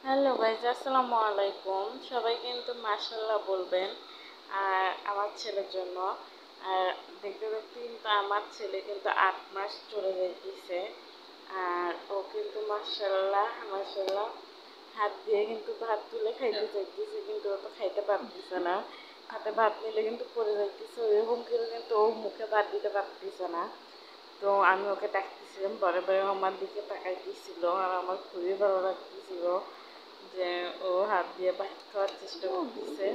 Hello guys, আসসালামু আলাইকুম। সবাই কিন্তু মাশাল্লাহ বলবেন আর আমার ছেলের জন্য। আর দেখতে দেখতে কিন্তু আমার ছেলে কিন্তু 8 মাস চলে যাইতেছে। আর ও কিন্তু মাশাল্লাহ মাশাল্লাহ হাত দিয়ে কিন্তু ভাত তুলে খাইতে চাইতেছে, কিন্তু ও তো খাইতে পারতেছে না। হাতে ভাত নিলে কিন্তু পড়ে যাইতেছে, ওইরকম করে কিন্তু ও মুখে ভাত দিতে পারতেছে না। তো আমি ওকে ডাকতেছিলাম, পরে পরে আমার দিকে তাকাইতেছিল আর আমার খুবই ভালো লাগতেছিল যে ও হাত দিয়ে ভাত খাওয়ার চেষ্টা করতেছে।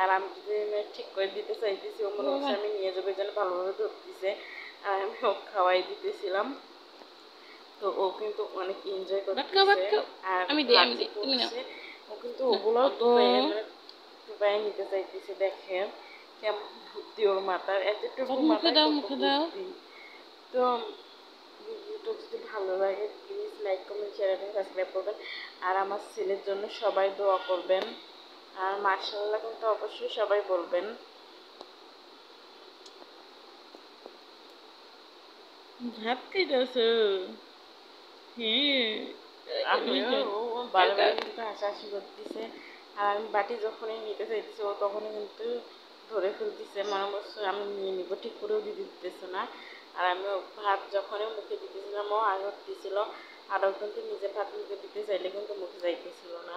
আর আমি যদি ঠিক করে দিতে চাইতেছি, ও মনে হচ্ছে আমি নিয়ে যাবো, যেন ভালোভাবে ধরতেছে। আর আমি ও খাওয়াই দিতেছিলাম। তো ও কিন্তু অনেক এনজয় করতেছে। আর ভাত যে করছে ও কিন্তু ওগুলো টুবাই নিতে চাইতেছে। দেখেন কেমন বুদ্ধি ওর মাথার, এতটুকু মাথায় কত বুদ্ধি। তো ভিডিওটা যদি ভালো লাগে প্লিজ লাইক কমেন্ট শেয়ার এবং সাবস্ক্রাইব করবেন। আর আমার ছেলের জন্য সবাই দোয়া করবেন। আর মাশাআল্লাহ কিন্তু অবশ্যই সবাই বলবেন। ভাত খাইতেছে, হ্যাঁ আমিও। ও বারবার কিন্তু হাসাহাসি করতেছে। আর আমি বাটি যখনই নিতে চাইতেছি ও তখনই কিন্তু ধরে ফেলতেছে, মনে করছে আমি নিয়ে নিব, ঠিক করেও দিতে দিতেছে না। আর আমি ভাত যখনই মুখে দিতেছিলাম ও আগে দিছিল, আরও কিন্তু নিজে ভাত মুখে দিতে চাইলে কিন্তু মুখে যাইতেছিল না।